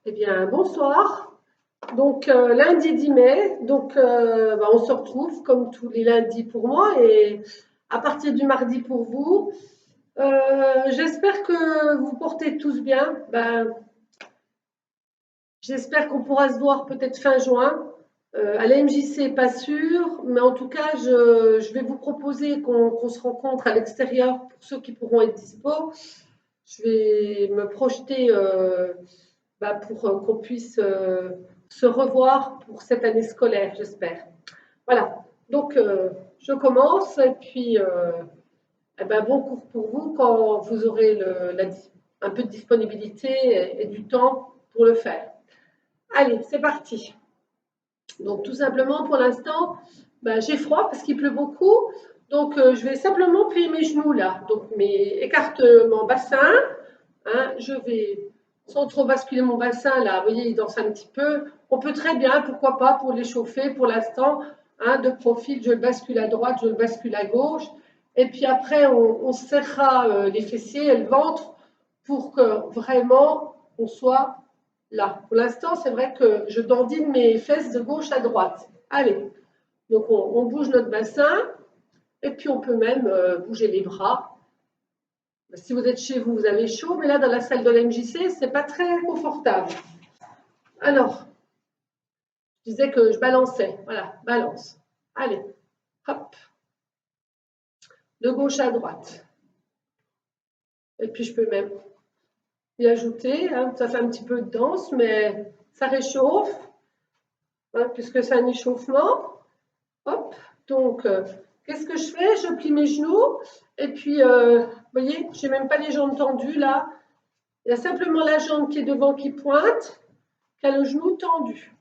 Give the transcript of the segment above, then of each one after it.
Eh bien, bonsoir. Donc, lundi 10 mai, donc on se retrouve comme tous les lundis pour moi et à partir du mardi pour vous. J'espère que vous portez tous bien. J'espère qu'on pourra se voir peut-être fin juin. À la MJC, pas sûr, mais en tout cas, je vais vous proposer qu'on se rencontre à l'extérieur pour ceux qui pourront être dispo. Je vais me projeter pour qu'on puisse se revoir pour cette année scolaire, j'espère. Voilà, donc je commence et puis bon cours pour vous quand vous aurez un peu de disponibilité et du temps pour le faire. Allez, c'est parti. Donc tout simplement pour l'instant, j'ai froid parce qu'il pleut beaucoup, donc je vais simplement plier mes genoux là. Donc écarte mon bassin, hein, je vais sans trop basculer mon bassin là, vous voyez, il danse un petit peu. On peut très bien, pourquoi pas, pour l'échauffer pour l'instant, hein, de profil, je le bascule à droite, je le bascule à gauche. Et puis après, on serrera les fessiers et le ventre pour que vraiment on soit là. Pour l'instant, c'est vrai que je dandine mes fesses de gauche à droite. Allez, donc on bouge notre bassin et puis on peut même bouger les bras. Si vous êtes chez vous, vous avez chaud, mais là, dans la salle de l'MJC, c'est pas très confortable. Alors, je disais que je balançais. Voilà, balance. Allez, hop. De gauche à droite. Et puis, je peux même y ajouter. Hein, ça fait un petit peu de danse, mais ça réchauffe, hein, puisque c'est un échauffement. Hop. Donc, qu'est-ce que je fais? Je plie mes genoux. Et puis, vous voyez, je n'ai même pas les jambes tendues, là. Il y a simplement la jambe qui est devant qui pointe, qui a le genou tendu.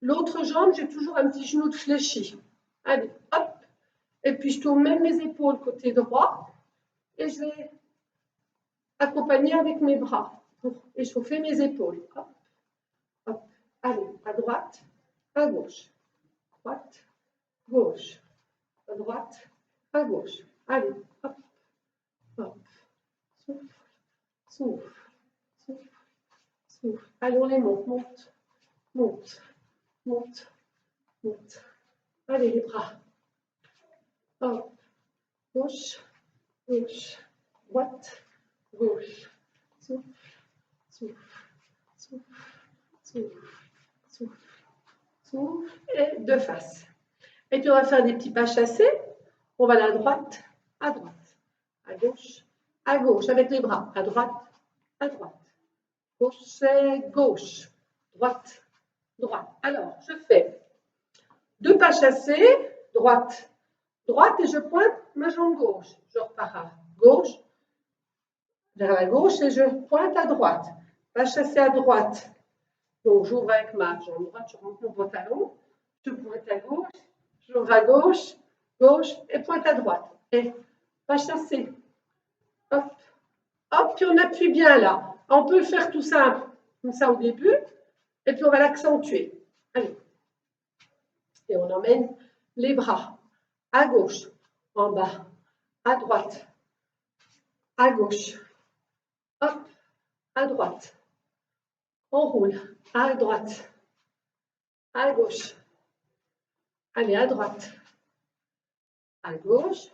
L'autre jambe, j'ai toujours un petit genou de fléchi. Allez, hop. Et puis, je tourne même mes épaules côté droit. Et je vais accompagner avec mes bras pour échauffer mes épaules. Hop, hop. Allez, à droite, à gauche. Droite, gauche. À droite, à gauche. Allez, hop, hop. Souffle, souffle, souffle, souffle. Allez, on les monte, monte, monte, monte, monte. Allez, les bras. Hop, gauche, gauche, droite, gauche. Souffle, souffle, souffle, souffle, souffle, souffle. Et de face. Et puis on va faire des petits pas chassés. On va aller à gauche, avec les bras. À droite, gauche, c'est gauche, droite, droite. Alors, je fais 2 pas chassés, droite, droite, et je pointe ma jambe gauche. Je repars à gauche, vers la gauche, et je pointe à droite. Pas chassé à droite. Donc, j'ouvre avec ma jambe droite, je remonte mon pantalon, je pointe à gauche, j'ouvre à gauche, gauche, et pointe à droite. Et pas chassé. Hop, hop, puis on appuie bien là. On peut le faire tout simple, comme ça au début, et puis on va l'accentuer. Allez. Et on emmène les bras à gauche, en bas, à droite, à gauche, hop, à droite. On roule, à droite, à gauche. Allez, à droite, à gauche,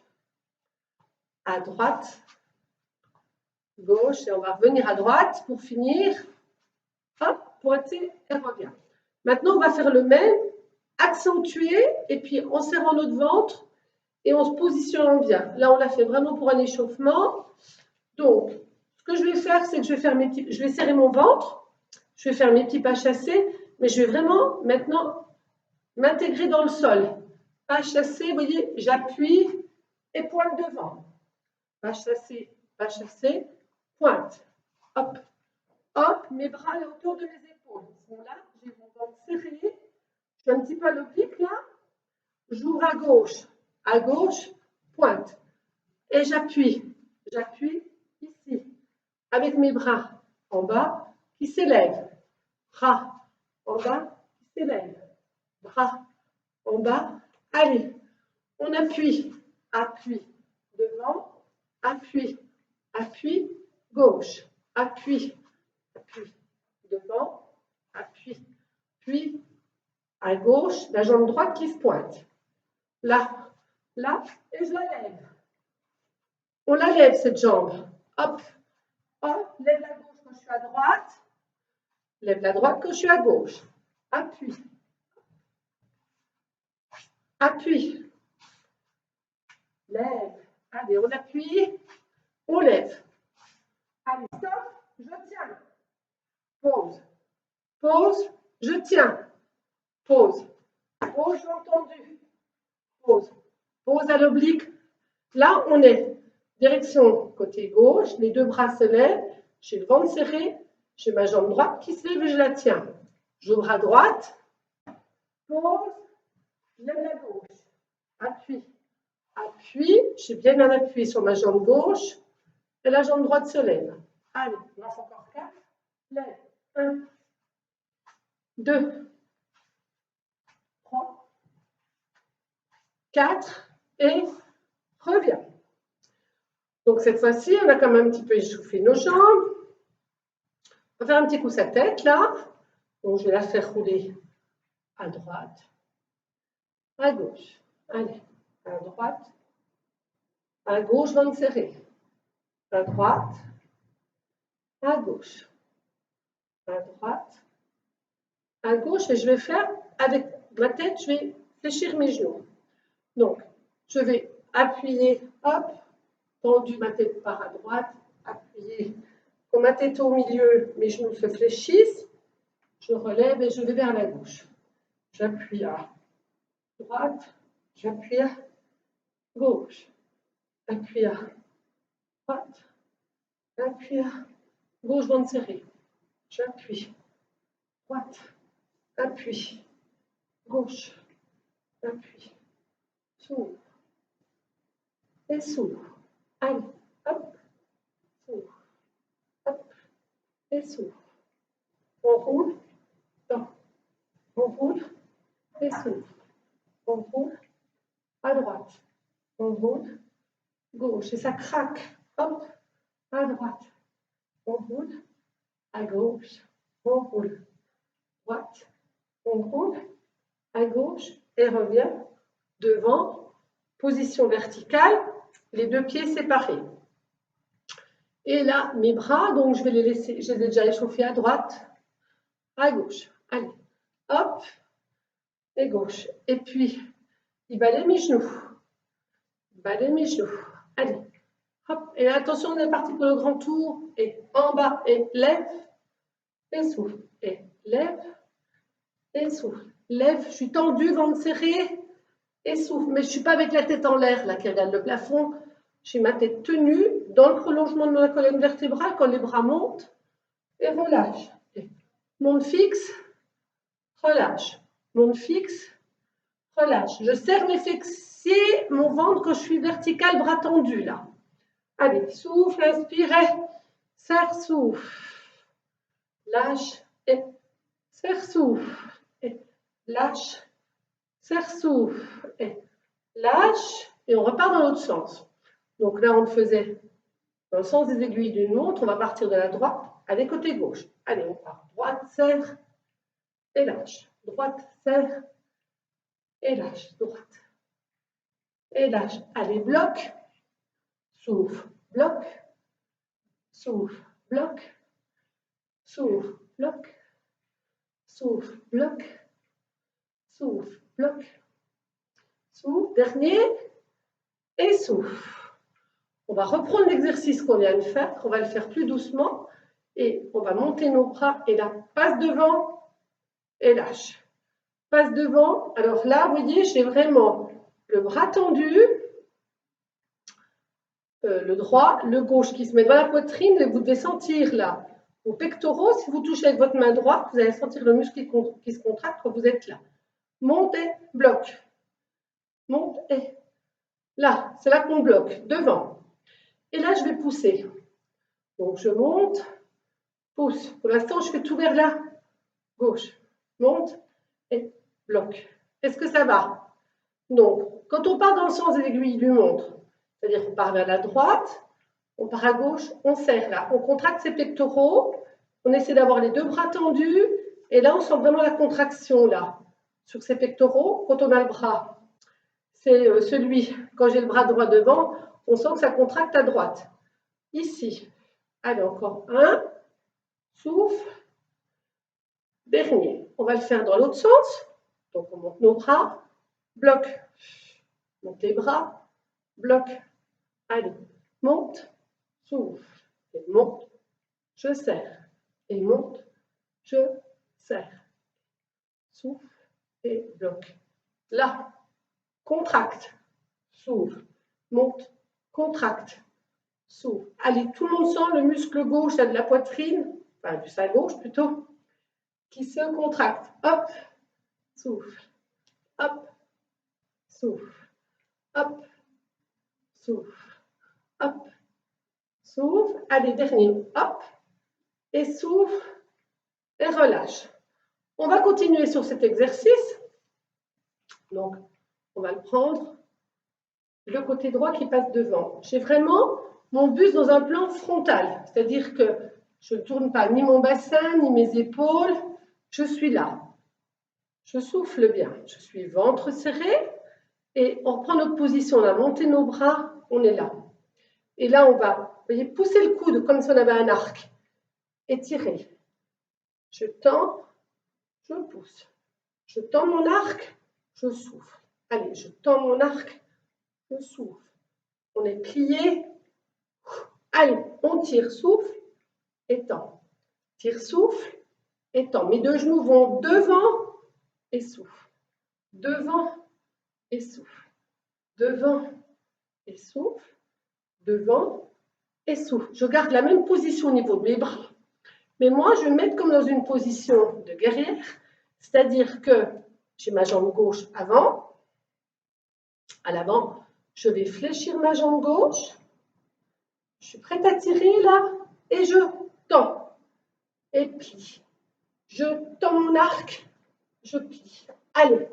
à droite, gauche, et on va revenir à droite pour finir. Hop, pointer et revient. Maintenant, on va faire le même, accentuer, et puis en serrant notre ventre, et on se positionne bien. Là, on l'a fait vraiment pour un échauffement. Donc, ce que je vais faire, c'est que je vais serrer mon ventre, je vais faire mes petits pas chassés, mais je vais vraiment maintenant m'intégrer dans le sol. Pas chassé, vous voyez, j'appuie et pointe devant. Pas chassé, pointe. Hop, hop, mes bras à la hauteur de mes épaules. Ils sont là, j'ai mon ventre serré. Je fais un petit peu à l'oblique là. J'ouvre à gauche, pointe. Et j'appuie ici, avec mes bras en bas qui s'élèvent. Bras en bas qui s'élèvent. Bras en bas. Allez, on appuie, devant, appuie, gauche, appuie, devant, appuie, puis à gauche, la jambe droite qui se pointe. Là, là, et je la lève. On la lève, cette jambe. Hop, hop, lève la gauche quand je suis à droite. Lève la droite quand je suis à gauche. Appuie. Appuie. Lève. Allez, on appuie. On lève. Allez, stop. Je tiens. Pause. Pause. Je tiens. Pause. Pause, j'ai entendu. Pause. Pause à l'oblique. Là, on est direction côté gauche. Les deux bras se lèvent. J'ai le ventre serré. J'ai ma jambe droite qui se lève et je la tiens. J'ouvre à droite. Pause. Lève la gauche. Appuie. Appuie. J'ai bien un appui sur ma jambe gauche. Et la jambe droite se lève. Allez, on en fait encore 4. Lève. 1, 2, 3, 4 et reviens. Donc cette fois-ci, on a quand même un petit peu échauffé nos jambes. On va faire un petit coup sa tête là. Donc je vais la faire rouler à droite, à gauche. Allez, à droite, à gauche, ventre serré. À droite, à gauche. À droite, à gauche. Et je vais faire, avec ma tête, je vais fléchir mes genoux. Donc, je vais appuyer, hop, tendu, ma tête part à droite, appuyer. Quand ma tête est au milieu, mes genoux se fléchissent. Je relève et je vais vers la gauche. J'appuie à droite, j'appuie à gauche, appuie à droite, appuie à gauche, ventre serré. J'appuie, droite, appuie, gauche, appuie, s'ouvre et s'ouvre. Allez, hop, s'ouvre, hop, et s'ouvre. On roule, non, on roule et s'ouvre. On roule à droite, on roule gauche et ça craque, hop, à droite, on roule à gauche, on roule droite, on roule à gauche et revient devant, position verticale, les deux pieds séparés. Et là, mes bras, donc je vais les laisser, je les ai déjà échauffés à droite, à gauche. Allez, hop, et gauche. Et puis, il balaye mes genoux. Balaye mes genoux. Allez, hop. Et attention, on est parti pour le grand tour. Et en bas, et lève, et souffle. Et lève, et souffle. Lève, je suis tendue, ventre serré, et souffle. Mais je ne suis pas avec la tête en l'air, là, qui regarde le plafond. J'ai ma tête tenue dans le prolongement de la colonne vertébrale quand les bras montent et relâche. Et monte fixe, relâche. Monte fixe, relâche. Je serre mes fessiers, mon ventre quand je suis verticale, bras tendus là. Allez, souffle, inspirez, serre, souffle. Lâche et serre, souffle. Et lâche, serre, souffle. Et lâche. Et on repart dans l'autre sens. Donc là, on le faisait dans le sens des aiguilles d'une montre. On va partir de la droite, aller côté gauche. Allez, on part. Droite, serre, et lâche. Droite, serre, et lâche. Droite, et lâche. Allez, bloc, souffle, bloc, souffle, bloc, souffle, bloc, souffle, bloc, souffle, bloc, souffle. Dernier, et souffle. On va reprendre l'exercice qu'on vient de faire, on va le faire plus doucement, et on va monter nos bras, et là, passe devant, et lâche. Passe devant, alors là, vous voyez, j'ai vraiment le bras tendu, le droit, le gauche qui se met dans la poitrine, et vous devez sentir là, vos pectoraux, si vous touchez avec votre main droite, vous allez sentir le muscle qui se contracte quand vous êtes là. Monte et bloque. Monte et là, c'est là qu'on bloque, devant. Et là, je vais pousser. Donc, je monte, pousse. Pour l'instant, je fais tout vers là. Gauche, monte et bloque. Est-ce que ça va? Donc, quand on part dans le sens de l'aiguille d'une montre, c'est-à-dire qu'on part vers la droite, on part à gauche, on serre là. On contracte ses pectoraux, on essaie d'avoir les deux bras tendus Et là, on sent vraiment la contraction, là, sur ces pectoraux, quand on a le bras. C'est celui, quand j'ai le bras droit devant, on sent que ça contracte à droite. Ici. Allez, encore un. Souffle. Dernier. On va le faire dans l'autre sens. Donc, on monte nos bras. Bloc. Monte les bras. Bloc. Allez. Monte. Souffle. Et monte. Je serre. Et monte. Je serre. Souffle. Et bloc. Là. Contracte. S'ouvre. Monte. Contracte. S'ouvre. Allez, tout le monde sent le muscle gauche de la poitrine, enfin du sein gauche plutôt, qui se contracte. Hop. Souffle. Hop. Souffle. Hop. Souffle. Hop. Souffle. Allez, dernier. Hop. Et souffle. Et relâche. On va continuer sur cet exercice. Donc, on va le prendre. Le côté droit qui passe devant. J'ai vraiment mon buste dans un plan frontal, c'est-à-dire que je ne tourne pas ni mon bassin, ni mes épaules, je suis là. Je souffle bien, je suis ventre serré et on reprend notre position, on a monté nos bras, on est là. Et là, on va, vous voyez, pousser le coude comme si on avait un arc, étirer. Je tends, je pousse. Je tends mon arc, je souffle. Allez, je tends mon arc, je souffle. On est plié. Allez, on tire, souffle, étend. Tire, souffle, étend. Mes deux genoux vont devant et souffle. Devant et souffle. Devant et souffle. Devant et souffle. Je garde la même position au niveau de mes bras. Mais moi, je vais me mettre comme dans une position de guerrière. C'est-à-dire que j'ai ma jambe gauche avant. À l'avant, je vais fléchir ma jambe gauche. Je suis prête à tirer là et je tends et plie. Je tends mon arc, je plie. Allez,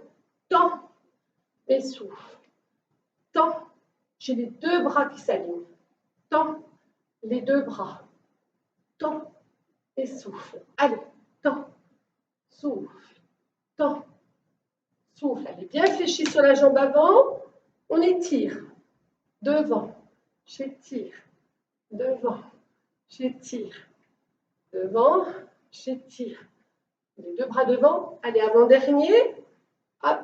tends et souffle. Tends, j'ai les deux bras qui s'alignent. Tends les deux bras. Tends et souffle. Allez, tends, souffle, tends, souffle. Allez, bien fléchi sur la jambe avant. On étire. Devant, j'étire. Devant, j'étire. Devant, j'étire. Les deux bras devant. Allez, avant-dernier. Hop.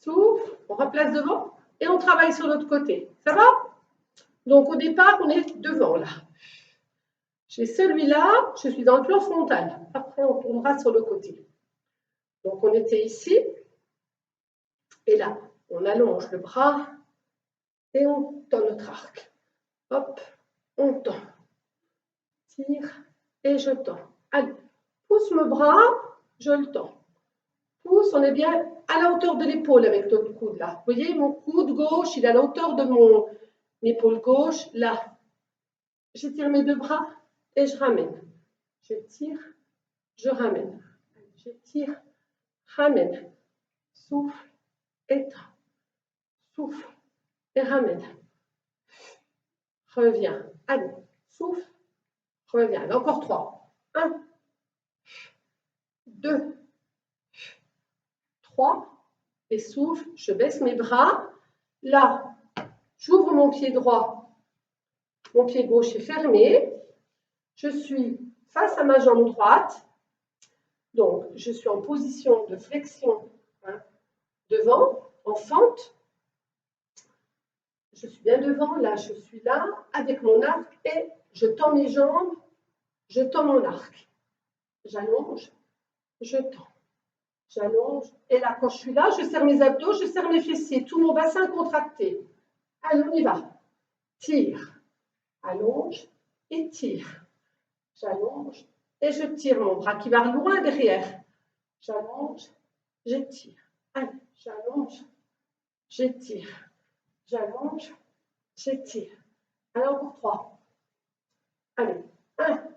Souffle. On replace devant. Et on travaille sur l'autre côté. Ça va? Donc, au départ, on est devant, là. J'ai celui-là. Je suis dans le plan frontal. Après, on tournera sur le côté. Donc, on était ici. Et là, on allonge le bras. Et on tend notre arc. Hop. On tend. Tire. Et je tends. Allez. Pousse mon bras, je le tends. Pousse, on est bien à la hauteur de l'épaule avec notre coude là. Vous voyez, mon coude gauche, il est à la hauteur de mon épaule gauche, là. J'étire mes deux bras et je ramène. J'étire, je ramène. J'étire, ramène. Souffle, étends. Souffle et ramène. Reviens. Allez, souffle, reviens. Encore 3. 1, 2, 3. Et souffle, je baisse mes bras. Là, j'ouvre mon pied droit. Mon pied gauche est fermé. Je suis face à ma jambe droite. Donc, je suis en position de flexion devant, en fente. Je suis bien devant, là, je suis là, avec mon arc et je tends mes jambes, je tends mon arc. J'allonge, je tends. J'allonge. Et là, quand je suis là, je serre mes abdos, je serre mes fessiers, tout mon bassin contracté. Allez, on y va. Tire, allonge et tire. J'allonge et je tire mon bras qui va loin derrière. J'allonge, j'étire. Allez, j'allonge, j'étire. J'allonge, j'étire. Allez, encore 3. Allez, 1,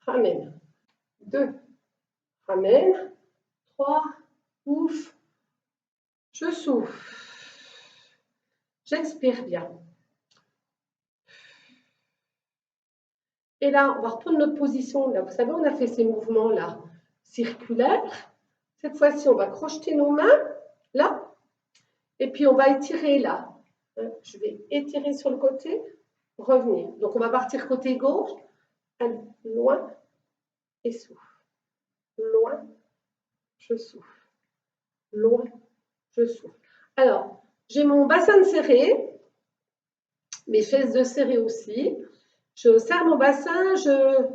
ramène. 2, ramène. 3, ouf. Je souffle. J'expire bien. Et là, on va reprendre notre position. Là, vous savez, on a fait ces mouvements-là. circulaire. Cette fois-ci, on va crocheter nos mains là. Et puis, on va étirer là. Je vais étirer sur le côté, revenir. Donc, on va partir côté gauche. Allez, loin et souffle. Loin, je souffle. Loin, je souffle. Alors, j'ai mon bassin de serré, mes fesses de serré aussi. Je serre mon bassin, je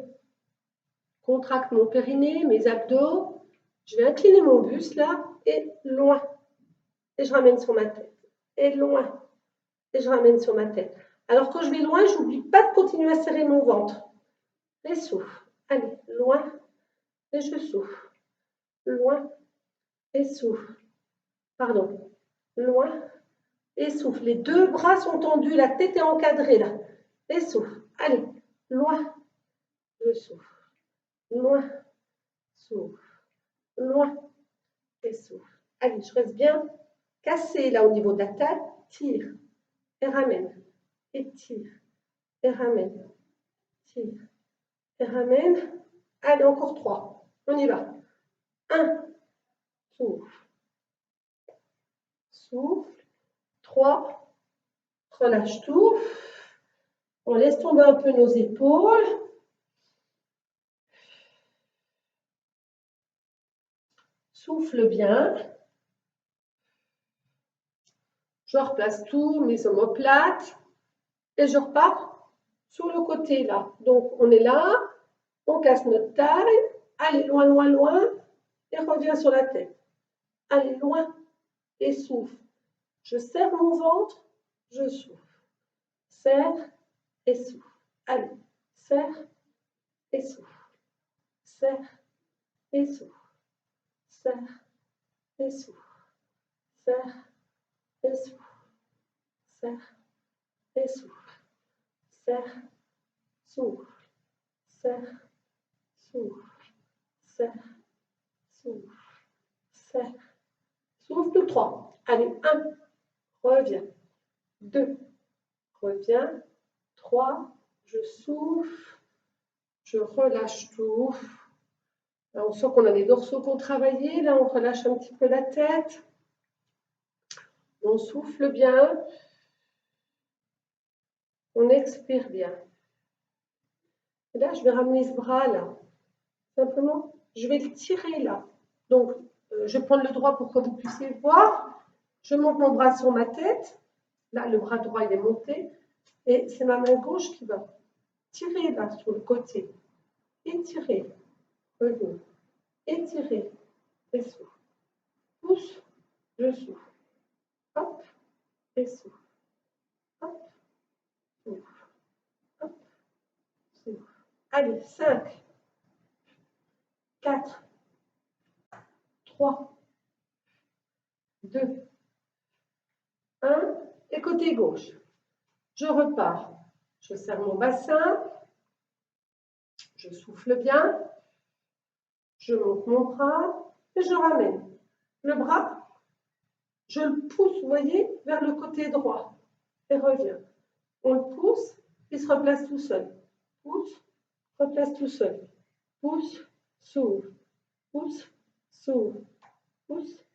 contracte mon périnée, mes abdos. Je vais incliner mon buste là et loin. Et je ramène sur ma tête. Et loin. Et je ramène sur ma tête. Alors quand je vais loin, je n'oublie pas de continuer à serrer mon ventre. Et souffle. Allez, loin. Et je souffle. Loin. Et souffle. Pardon. Loin. Et souffle. Les deux bras sont tendus, la tête est encadrée là. Et souffle. Allez, loin. Je souffle. Loin. Souffle. Loin. Et souffle. Allez, je reste bien cassé là au niveau de la tête. Tire. Et ramène. Et tire. Et ramène. Tire. Et ramène. Allez, encore 3. On y va. 1. Souffle. Souffle. 3. Relâche tout. On laisse tomber un peu nos épaules. Souffle bien. Je replace tous mes omoplates et je repars sur le côté là. Donc, on est là, on casse notre taille. Allez, loin, loin, loin. Et reviens sur la tête. Allez, loin. Et souffle. Je serre mon ventre, je souffle. Serre et souffle. Allez, serre et souffle. Serre et souffle. Serre et souffle. Serre et souffle. Serre et souffle. Serre, souffle. Serre, souffle. Serre, souffle. Serre, souffle. 3. Allez, 1. Reviens. 2. Reviens. 3. Je souffle. Je relâche tout. Là, on sent qu'on a les dorsaux qui ont travaillé. Là, on relâche un petit peu la tête. On souffle bien. On expire bien. Et là, je vais ramener ce bras là. Simplement, je vais le tirer là. Donc, je vais prendre le droit pour que vous puissiez voir. Je monte mon bras sur ma tête. Là, le bras droit, il est monté. Et c'est ma main gauche qui va tirer là sur le côté. Étirer. Revenir. Étirer. Et souffle. Pousse. Je souffle. Hop. Et souffle. Hop. Souffle. Hop. Souffle. Allez, 5. 4. 3. 2. 1. Et côté gauche. Je repars. Je serre mon bassin. Je souffle bien. Je monte mon bras et je ramène. Le bras, je le pousse, vous voyez, vers le côté droit. Et revient. On le pousse, il se replace tout seul. Pousse, replace tout seul. Pousse, s'ouvre. Pousse, s'ouvre. Pousse,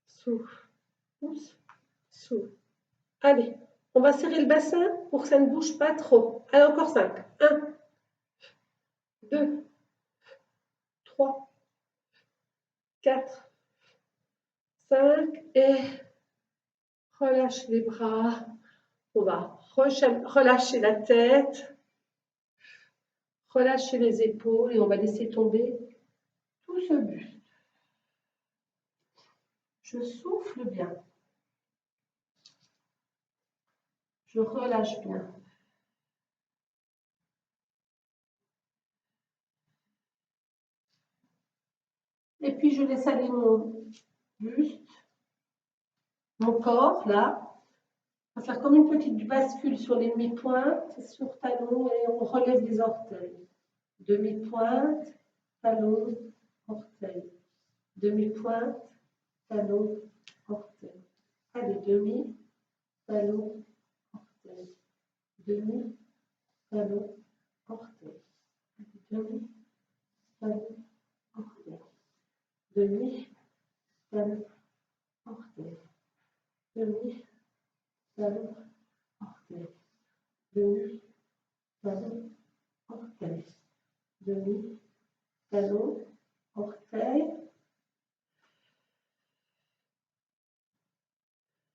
s'ouvre. Pousse, s'ouvre. Allez, on va serrer le bassin pour que ça ne bouge pas trop. Allez, encore 5. 1, 2, 3, 4, 5 et relâche les bras. On va relâcher la tête, relâcher les épaules et on va laisser tomber tout ce buste. Je souffle bien. Je relâche bien. Et puis je laisse aller mon buste, mon corps là. On va faire comme une petite bascule sur les demi-pointes, sur talons et on relève les orteils. Demi-pointe, talon, orteil. Demi-pointe, talon, orteil. Allez, demi, talon, orteil. Demi, talon, orteil. Allez, demi, talon, orteil. demi, talon, orteil, demi, talon, orteil, demi, talon, orteil, demi, talon, orteil.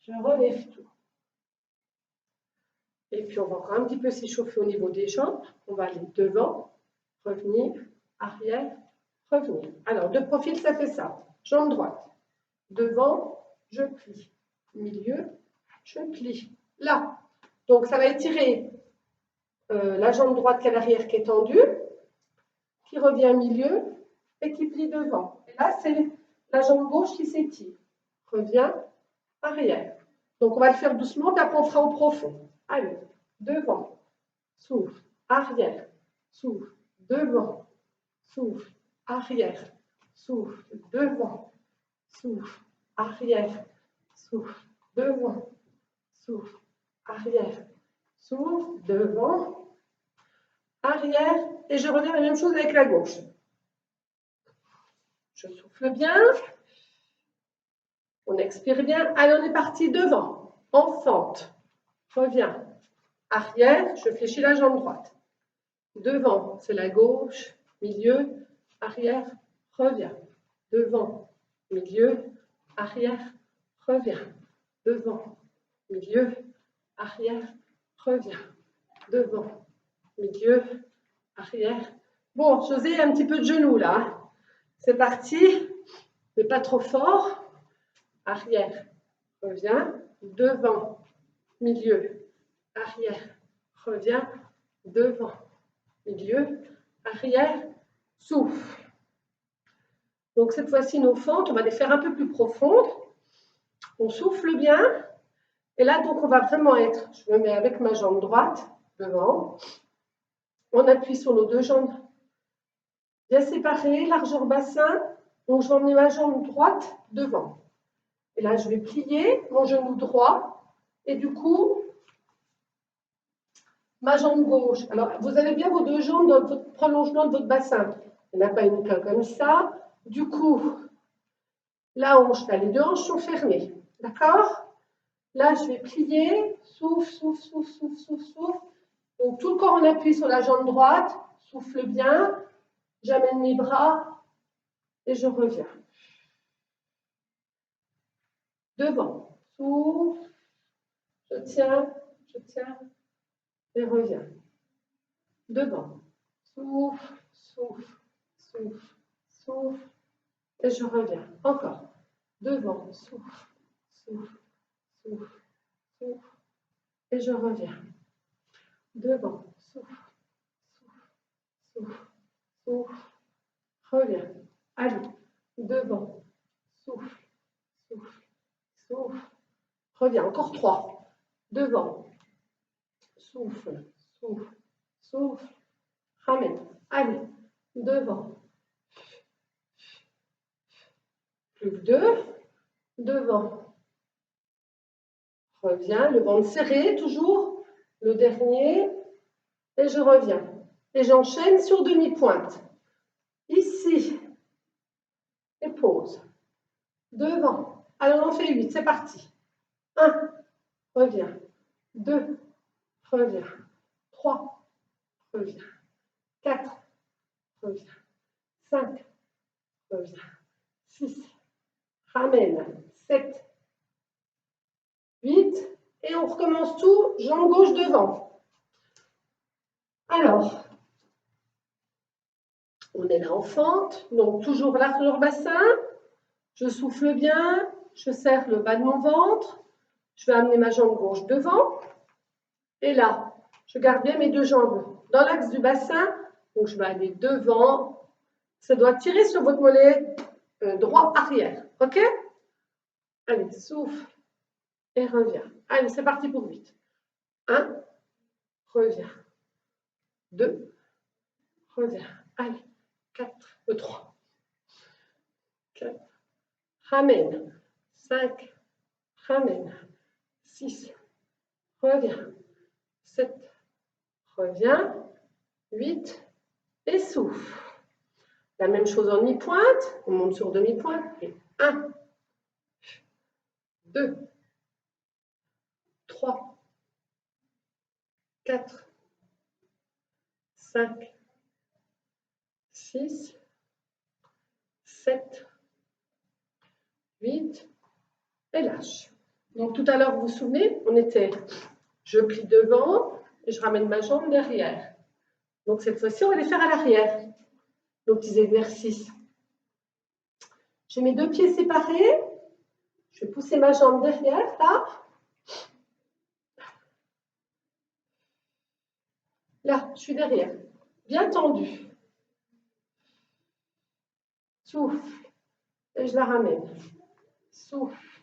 Je relève tout. Et puis, on va encore un petit peu s'échauffer au niveau des jambes. On va aller devant, revenir, arrière, revenir. Alors, de profil, ça fait ça. Jambe droite. Devant, je plie. Milieu, je plie. Là. Donc, ça va étirer la jambe droite qui est à l'arrière, qui est tendue, qui revient au milieu et qui plie devant. Et là, c'est la jambe gauche qui s'étire. Revient, arrière. Donc, on va le faire doucement, puis après, on fera en profond. Allez, devant, souffle, arrière, souffle, devant, souffle, arrière, souffle, devant, souffle, arrière, souffle, devant, souffle, arrière, souffle, devant, arrière, et je reviens la même chose avec la gauche. Je souffle bien, on expire bien, allez, on est parti devant, en fente, reviens, arrière, je fléchis la jambe droite, devant, c'est la gauche, milieu, arrière, reviens, devant, milieu, arrière, reviens, devant, milieu, arrière, reviens, devant, milieu, arrière. Bon, José, un petit peu de genou là. C'est parti, mais pas trop fort. Arrière, reviens, devant, milieu, arrière, reviens, devant, milieu, arrière, souffle. Donc cette fois-ci, nos fentes, on va les faire un peu plus profondes. On souffle bien. Et là, donc, on va vraiment être, je me mets avec ma jambe droite devant. On appuie sur nos deux jambes bien séparées, largeur bassin. Donc, je vais emmener ma jambe droite devant. Et là, je vais plier mon genou droit. Et du coup, ma jambe gauche. Alors, vous avez bien vos deux jambes dans votre prolongement de votre bassin. Il n'y en a pas une comme ça. Du coup, la hanche, là, les deux hanches sont fermées. D'accord? Là, je vais plier. Souffle, souffle, souffle, souffle, souffle, souffle. Donc, tout le corps en appui sur la jambe droite. Souffle bien. J'amène mes bras et je reviens. Devant. Souffle. Je tiens et reviens. Devant. Souffle, souffle, souffle, souffle. Et je reviens. Encore. Devant. Souffle, souffle, souffle, souffle. Et je reviens. Devant. Souffle, souffle, souffle, souffle. Reviens. Allez. Devant. Souffle, souffle, souffle. Reviens. Encore 3. Devant. Souffle, souffle, souffle. Ramène. Allez. Devant. Plus que 2. Devant. Reviens. Le ventre serré, toujours. Le dernier. Et je reviens. Et j'enchaîne sur demi-pointe. Ici. Et pause. Devant. Allez, on en fait 8. C'est parti. 1. Reviens. 2. Reviens. 3. Reviens. 4. Reviens. 5. Reviens. 6. Ramène. 7. 8. Et on recommence tout, jambe gauche devant. Alors, on est là en fente, donc toujours largeur bassin. Je souffle bien, je serre le bas de mon ventre. Je vais amener ma jambe gauche devant. Et là, je garde bien mes deux jambes dans l'axe du bassin. Donc, je vais aller devant. Ça doit tirer sur votre mollet droit arrière. OK? Allez, souffle et reviens. Allez, c'est parti pour 8. 1, reviens. 2, reviens. Allez, 3, 4, ramène. 5, ramène. 6, reviens. 7, reviens. 8, et souffle. La même chose en demi-pointe, on monte sur demi-pointe. Et 1, 2, 3, 4, 5, 6, 7, 8, et lâche. Donc tout à l'heure, vous vous souvenez, on était, je plie devant et je ramène ma jambe derrière. Donc cette fois-ci, on va les faire à l'arrière. Donc petits exercices. J'ai mes deux pieds séparés. Je vais pousser ma jambe derrière, là. Là, je suis derrière. Bien tendu. Souffle. Et je la ramène. Souffle.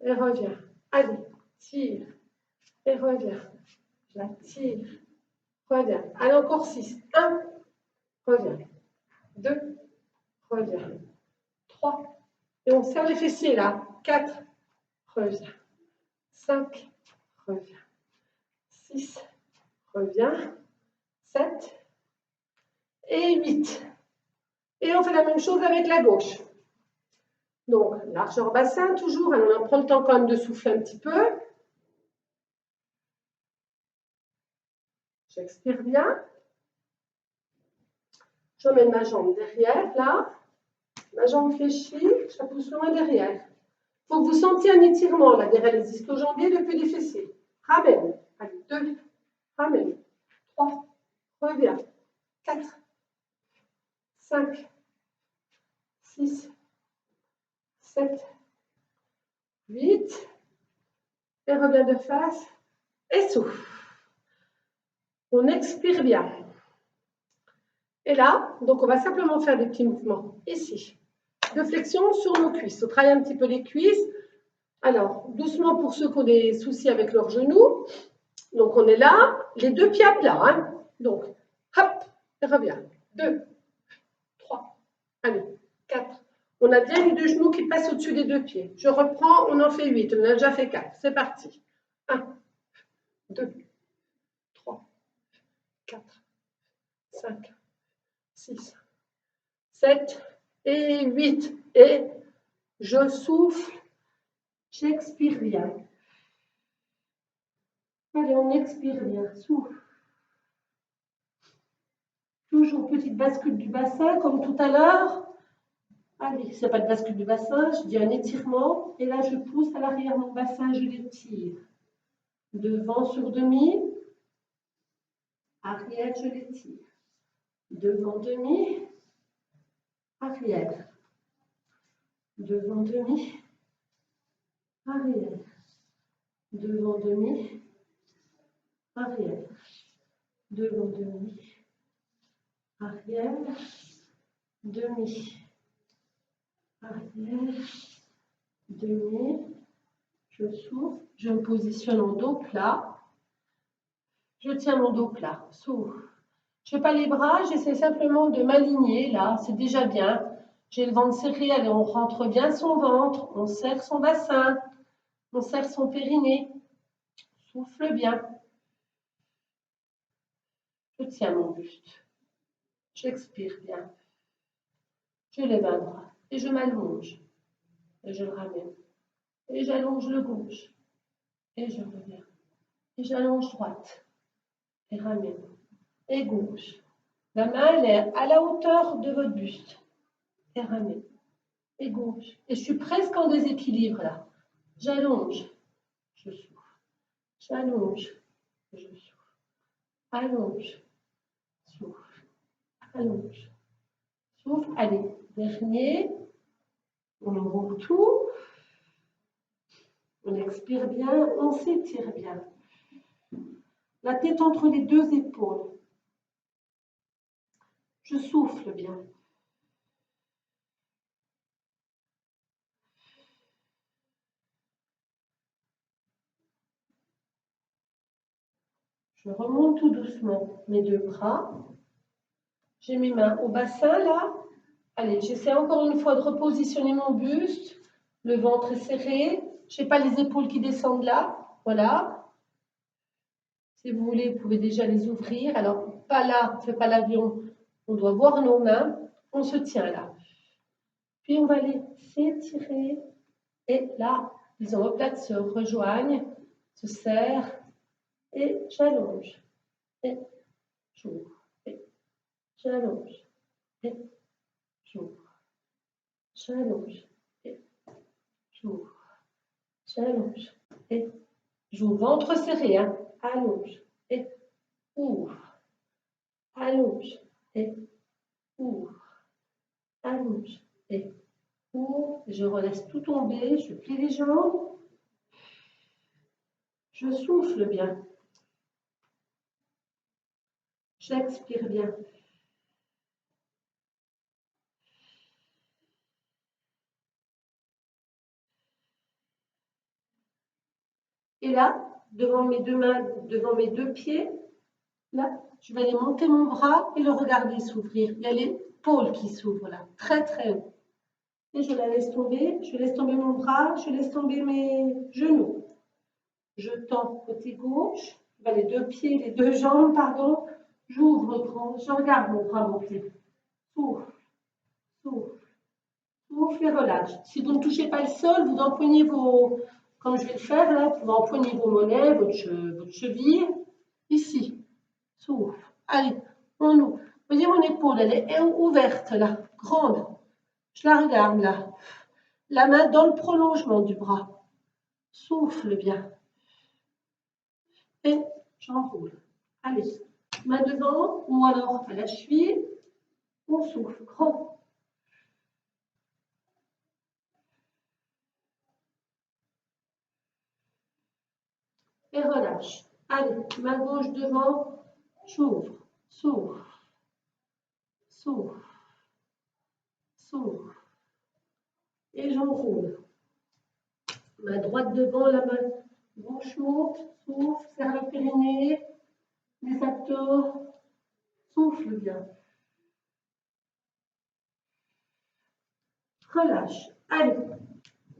Et reviens. Allez, tire. Et reviens. Je la tire. Reviens. Allez, encore 6. 1. Reviens. 2. Reviens. 3. Et on serre les fessiers, là. 4. Reviens. 5. Reviens. 6. Reviens. 7. Et 8. Et on fait la même chose avec la gauche. Donc, largeur bassin, toujours. Alors, on prend le temps quand même de souffler un petit peu. J'expire bien. J'emmène ma jambe derrière, là. Ma jambe fléchie, je la pousse loin derrière. Il faut que vous sentiez un étirement, là, derrière les ischio-jambiers depuis les fessiers. Ramène. Allez, 2. Ramène. 3. Reviens. 4. 5. 6. 7. 8. Et reviens de face. Et souffle. On expire bien. Et là, donc on va simplement faire des petits mouvements ici. De flexion sur nos cuisses. On travaille un petit peu les cuisses. Alors, doucement pour ceux qui ont des soucis avec leurs genoux. Donc on est là, les deux pieds à plat. Hein. Donc, hop, et reviens. 2, 3, allez, 4. On a bien les deux genoux qui passent au-dessus des deux pieds. Je reprends, on en fait 8. On a déjà fait 4. C'est parti. 1, 2, 3, 4, 5, 6, 7 et 8. Et je souffle, j'expire bien. Allez, on expire bien, souffle. Toujours petite bascule du bassin, comme tout à l'heure. Allez, c'est pas de bascule du bassin, je dis un étirement. Et là, je pousse à l'arrière mon bassin, je l'étire. Devant sur demi. Arrière, je l'étire. Devant demi. Arrière. Devant demi. Arrière. Devant demi. Arrière. Devant demi. Arrière. Demi. Arrière. Demi. Je souffle. Je me positionne en dos plat. Je tiens mon dos plat. Souffle. Je ne fais pas les bras, j'essaie simplement de m'aligner. Là, c'est déjà bien. J'ai le ventre serré. Allez, on rentre bien son ventre. On serre son bassin. On serre son périnée. Souffle bien. Je tiens mon buste. J'expire bien. Je lève un bras et je m'allonge. Et je le ramène. Et j'allonge le gauche. Et je reviens. Et j'allonge droite. Et ramène. Et gauche. La main, elle est à la hauteur de votre buste. Et ramène. Et gauche. Et je suis presque en déséquilibre là. J'allonge. Je souffle. J'allonge. Je souffle. Allonge. Souffle. Allonge. Souffle. Allez. Dernier. On ouvre tout. On expire bien. On s'étire bien. La tête entre les deux épaules. Je souffle bien. Je remonte tout doucement mes deux bras. J'ai mes mains au bassin là. Allez, j'essaie encore une fois de repositionner mon buste. Le ventre est serré. Je n'ai pas les épaules qui descendent là. Voilà. Si vous voulez, vous pouvez déjà les ouvrir. Alors, pas là, on ne fait pas l'avion. On doit voir nos mains. On se tient là. Puis on va les s'étirer. Et là, les omoplates se rejoignent, se serrent. Et j'allonge. Et j'ouvre. Et j'allonge. Et j'ouvre. J'allonge. Et j'ouvre. J'allonge. Et j'ouvre. Ventre serré. Hein. Allonge. Et ouvre. Allonge. Et ouvre. Allonge. Et ouvre. Je relaisse tout tomber. Je plie les jambes. Je souffle bien. J'expire bien. Et là, devant mes deux mains, devant mes deux pieds, là, je vais aller monter mon bras et le regarder s'ouvrir. Il y a l'épaule qui s'ouvre là, très très haut. Et je la laisse tomber, je laisse tomber mon bras, je laisse tomber mes genoux. Je tends côté gauche, les deux pieds, les deux jambes, pardon. J'ouvre grand, je regarde mon bras monter. Souffle, souffle, souffle et relâche. Si vous ne touchez pas le sol, vous empoignez vos, comme je vais le faire là, vous empoignez vos mollets, votre cheville, ici. Souffle. Allez, on ouvre. Vous voyez mon épaule, elle est ouverte là, grande. Je la regarde là. La main dans le prolongement du bras. Souffle bien. Et j'enroule. Allez, main devant ou alors à la cheville. On souffle grand. Et relâche. Allez, main gauche devant. J'ouvre. Souffle. Souffle. Souffle. Et j'enroule. Main droite devant, la main gauche monte. Souffle, serre le périnée. Les abdos. Souffle bien. Relâche. Allez.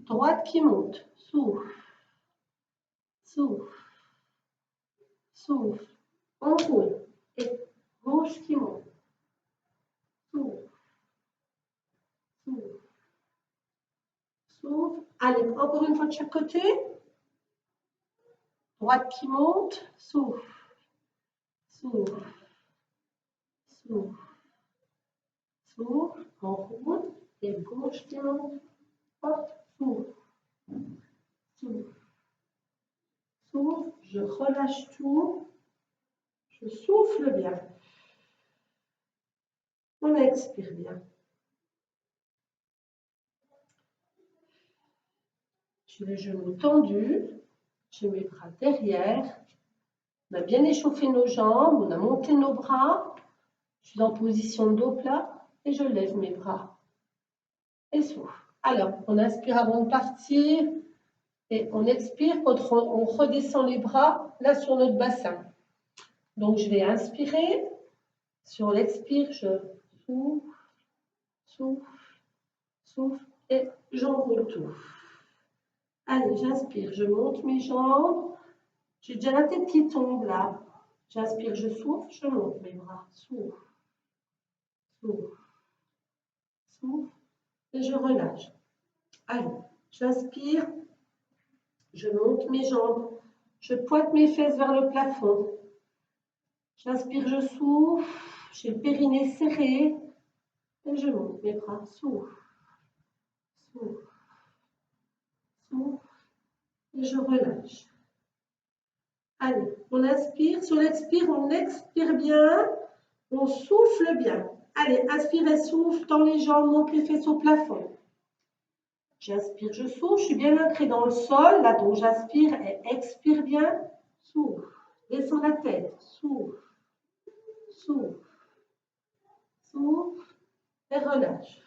Droite qui monte. Souffle. Souffle. Souffle. Enroule. Et gauche qui monte. Souffle. Souffle. Souffle. Allez, encore une fois de chaque côté. Droite qui monte. Souffle. Souffle. Souffle. Souffle. Enroule. Et gauche qui monte. Hop. Souffle. Souffle. Souffle. Je relâche tout. Je souffle bien. On expire bien. J'ai les genoux tendus. J'ai mes bras derrière. On a bien échauffé nos jambes. On a monté nos bras. Je suis en position de dos plat. Et je lève mes bras. Et souffle. Alors, on inspire avant de partir. Et on expire quand on redescend les bras là sur notre bassin. Donc, je vais inspirer. Sur l'expire, je souffle, souffle, souffle et j'enroule tout. Allez, j'inspire, je monte mes jambes. J'ai déjà la tête qui tombe là. J'inspire, je souffle, je monte mes bras. Souffle, souffle, souffle et je relâche. Allez, j'inspire, je monte mes jambes. Je pointe mes fesses vers le plafond. J'inspire, je souffle. J'ai le périnée serré. Et je monte mes bras. Souffle. Souffle. Souffle. Et je relâche. Allez, on inspire. Sur l'expire, on expire bien. On souffle bien. Allez, inspire et souffle. Tends les jambes, monte les fesses au plafond. J'inspire, je souffle. Je suis bien ancrée dans le sol. Là, donc j'inspire et expire bien. Souffle. Descends la tête. Souffle. Souffle. Souffle. Et relâche.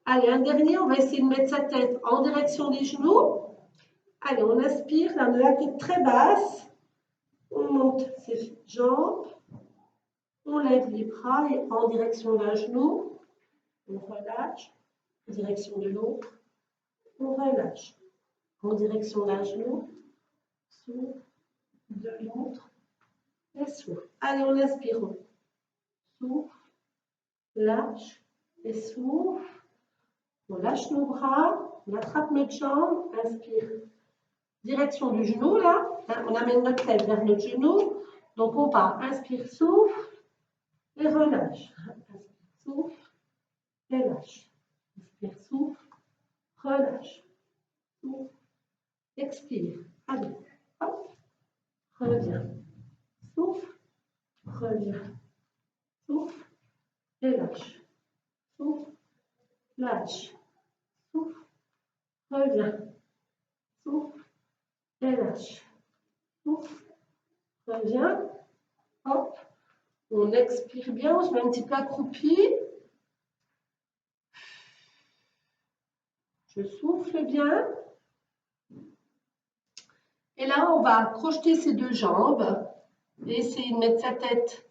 Allez, un dernier, on va essayer de mettre sa tête en direction des genoux. Allez, on inspire, là on a la tête très basse. On monte ses jambes. On lève les bras et en direction d'un genou. On relâche. En direction de l'autre. On relâche. En direction d'un genou. Souffle. De l'autre. Et souffle. Allez, on inspire. Souffle. lâche et souffle. On lâche nos bras, on attrape notre jambe, inspire. Direction du genou, là. On amène notre tête vers notre genou. Donc, on part. Inspire, souffle et relâche. Inspire, souffle et lâche. Inspire, souffle, relâche. Souffle, expire. Allez, hop, reviens. Souffle, reviens. Souffle et lâche. Souffle, lâche. Souffle, reviens. Souffle et lâche. Souffle, reviens. Hop. On expire bien, on se met un petit peu accroupi. Je souffle bien. Et là, on va crocheter ses deux jambes et essayer de mettre sa tête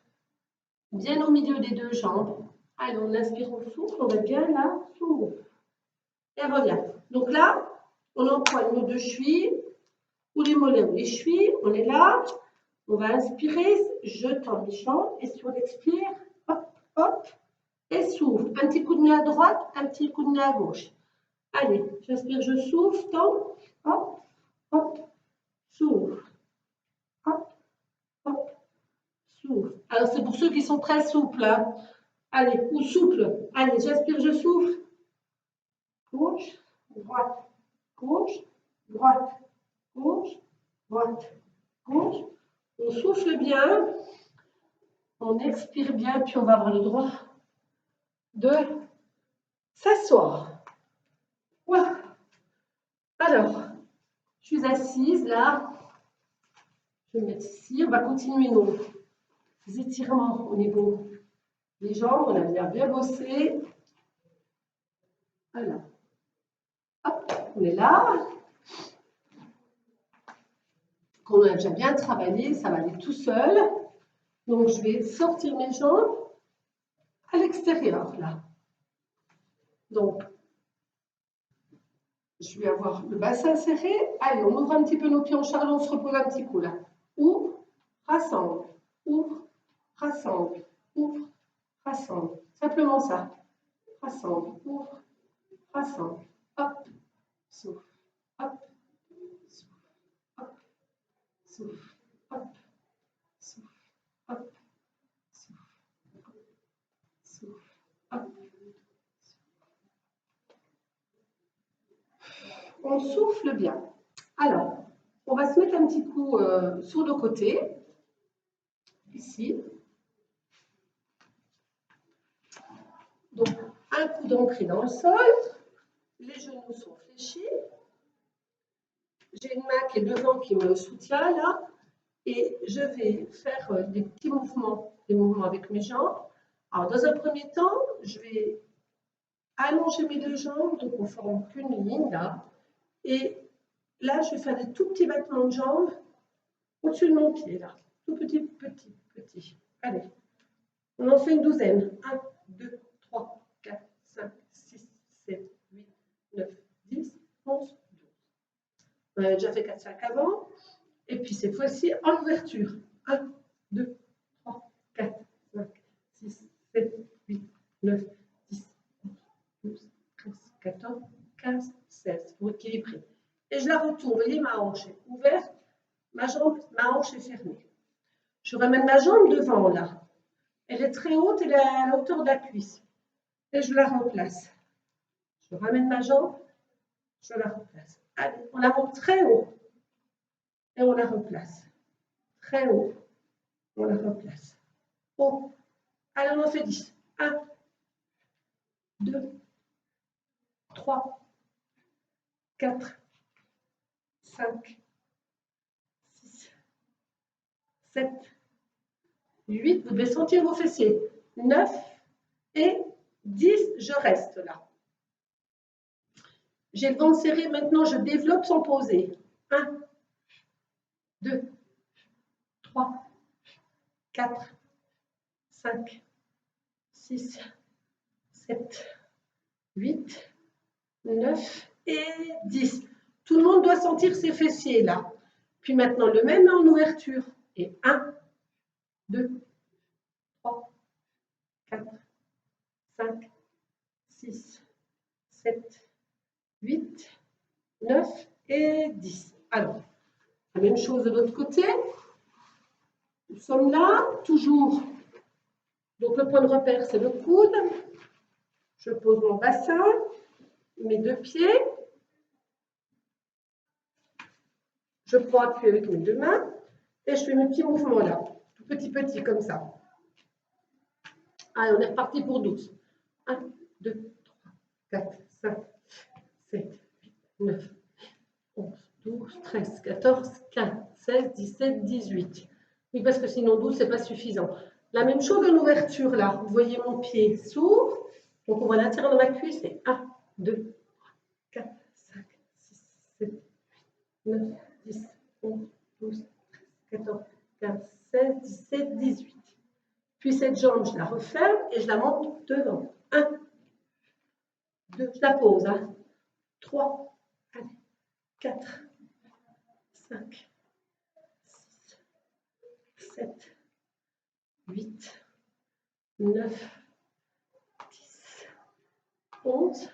bien au milieu des deux jambes. Allez, on inspire, on souffle, on va bien là, souffle. Et revient. Donc là, on empoigne nos deux chevilles, ou les mollets ou les chevilles. On est là. On va inspirer, je tends les jambes. Et si on expire, hop, hop, et souffle. Un petit coup de nez à droite, un petit coup de nez à gauche. Allez, j'inspire, je souffle, tends, hop, hop, souffle, hop, hop, souffle. Alors, c'est pour ceux qui sont très souples. Hein. Allez, ou souple. Allez, j'inspire, je souffle. Gauche, droite, gauche, droite, gauche, droite, gauche. On souffle bien. On expire bien, puis on va avoir le droit de s'asseoir. Voilà. Alors, je suis assise là. Je vais me mettre ici. On va continuer nos étirements au niveau des jambes. On a bien bossé. Voilà. Hop, on est là. Quand on a déjà bien travaillé, ça va aller tout seul. Donc, je vais sortir mes jambes à l'extérieur là. Donc, je vais avoir le bassin serré. Allez, on ouvre un petit peu nos pieds en charge, on se repose un petit coup là. Ouvre, rassemble, ouvre, rassemble, ouvre, rassemble. Simplement ça. Rassemble, ouvre, rassemble. Hop, souffle, hop, souffle, hop, souffle, hop, souffle, hop, souffle, souffle, hop. On souffle bien. Alors, on va se mettre un petit coup sur le côté, ici. Donc, un coup d'ancré dans le sol, les genoux sont fléchis. J'ai une main qui est devant qui me soutient là, et je vais faire des petits mouvements, avec mes jambes. Alors, dans un premier temps, je vais allonger mes deux jambes, donc on forme qu'une ligne là, et là, je vais faire des tout petits battements de jambes au-dessus de mon pied là, tout petit, petit, petit. Allez, on en fait une douzaine. 1, 2, 3, 4, 5, 6, 7, 8, 9, 10, 11, 12. On avait déjà fait 4-5 avant. Et puis cette fois-ci, en ouverture. 1, 2, 3, 4, 5, 6, 7, 8, 9, 10, 12, 13, 14, 15, 16. Pour équilibrer. Et je la retourne. Vous voyez, ma hanche est ouverte, ma hanche est fermée. Je ramène ma jambe devant là. Elle est très haute, elle est à la hauteur de la cuisse. Et je la replace. Je ramène ma jambe, je la replace. Allez, on la monte très haut. Et on la replace. Très haut. On la replace. Haut. Allez, on en fait 10. 1, 2, 3, 4, 5, 6, 7, 8. Vous devez sentir vos fessiers. 9 et 10. Je reste là. J'ai le ventre serré. Maintenant, je développe sans poser. 1, 2, 3, 4, 5, 6, 7, 8, 9 et 10. Tout le monde doit sentir ses fessiers là. Puis maintenant, le même en ouverture. Et 1, 2, 3, 4, 5, 6, 7, 8, 9 et 10. Alors, la même chose de l'autre côté. Nous sommes là, toujours. Donc, le point de repère, c'est le coude. Je pose mon bassin, mes deux pieds. Je prends appui avec mes deux mains et je fais mes petits mouvements là, tout petit, comme ça. Allez, on est reparti pour 12. 1, 2, 3, 4, 5, 7, 8, 9, 11, 12, 13, 14, 15, 16, 17, 18. Oui, parce que sinon 12, ce n'est pas suffisant. La même chose en ouverture là. Vous voyez mon pied s'ouvre. Donc on va l'attirer dans ma cuisse. C'est 1, 2, 3, 4, 5, 6, 7, 8, 9, 10, 11, 12, 13, 14, 15, 16, 17, 18. Puis cette jambe, je la referme et je la monte devant. 1, 2, je la pose. 3, 4, 5, 6, 7, 8, 9, 10, 11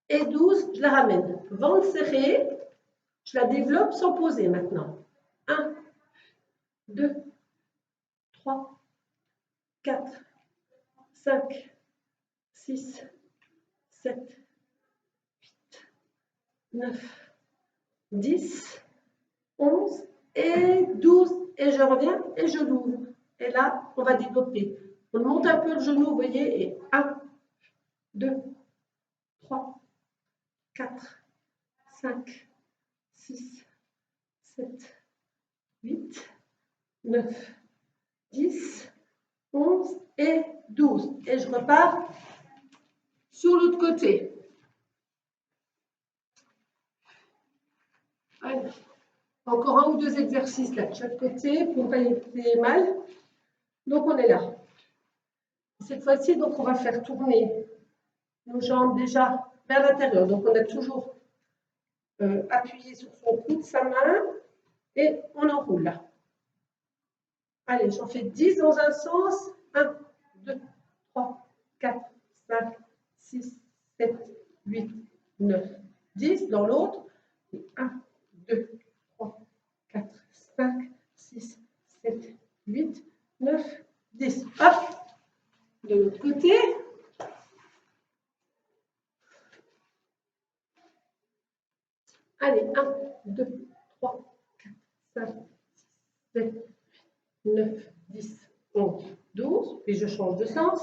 et 12. Je la ramène. Ventre serré. Je la développe sans poser maintenant. 1, 2, 3, 4, 5, 6, 7, 8, 9, 10, 11 et 12. Et je reviens et je l'ouvre. Et là, on va développer. On monte un peu le genou, vous voyez, et 1, 2, 3, 4, 5, 6, 7, 8, 9, 10, 11 et 12. Et je repars sur l'autre côté. Allez. Encore un ou deux exercices là de chaque côté pour ne pas y mal. Donc on est là. Cette fois-ci, donc on va faire tourner nos jambes déjà vers l'intérieur. Donc on a toujours appuyé sur son coude, sa main, et on enroule là. Allez, j'en fais 10 dans un sens. 1, 2, 3, 4, 5, 6, 7, 8, 9, 10 dans l'autre. 1, 2, 3, 4, 5, 6, 7, 8, 9, 10. Hop, de l'autre côté. Allez, 1, 2, 3, 4, 5, 6, 7, 9, 10, 11, 12. Puis je change de sens.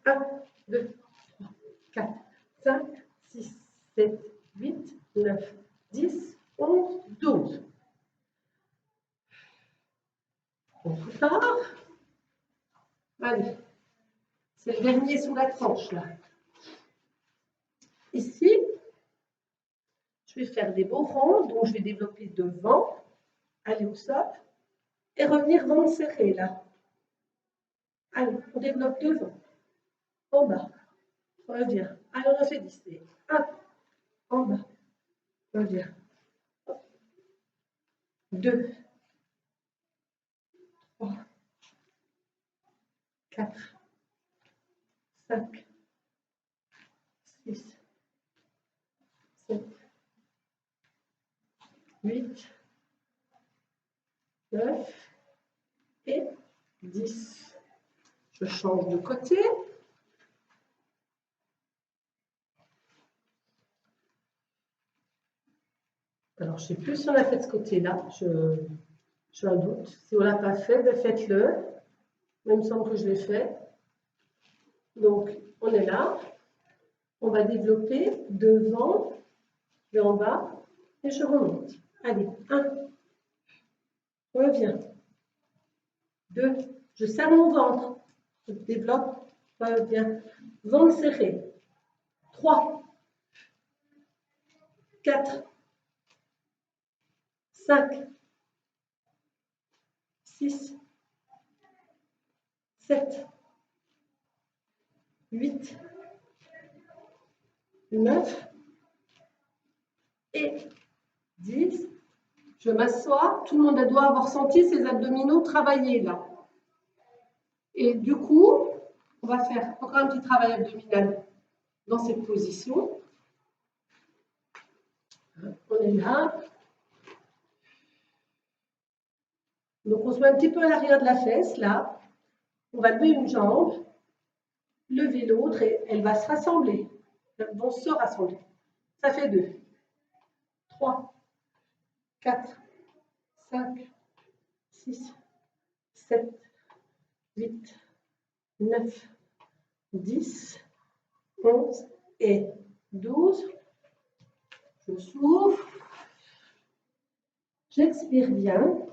1, 2, 3, 4, 5, 6, 7, 8, 9, 10, 11, 12. On repart. Allez, c'est le dernier sous la tranche là. Ici, je vais faire des beaux ronds, donc je vais développer devant, aller au sol et revenir ventre serré là. Allez, on développe devant, en bas, revient. Allez, on a fait 10. 1, en bas, revient. 2, 3, 4, 5, 6, 7, 8, 9 et 10. Je change de côté. Alors, je ne sais plus si on a fait de ce côté-là. J'ai un doute. Si on ne l'a pas fait, ben faites-le. Il me semble que je l'ai fait. Donc, on est là. On va développer devant, je vais en bas et je remonte. Allez, 1, reviens. 2, je serre mon ventre. Je développe, reviens. Ventre serré. 3, 4, 5, 6, 7, 8, 9 et 10. Je m'assois. Tout le monde doit avoir senti ses abdominaux travailler là. Et du coup, On va faire encore un petit travail abdominal dans cette position. On est là. Donc, on se met un petit peu à l'arrière de la fesse, là. On va lever une jambe, lever l'autre et elle va se rassembler. Elles vont se rassembler. Ça fait 2, 3, 4, 5, 6, 7, 8, 9, 10, 11 et 12. Je souffle. J'expire bien.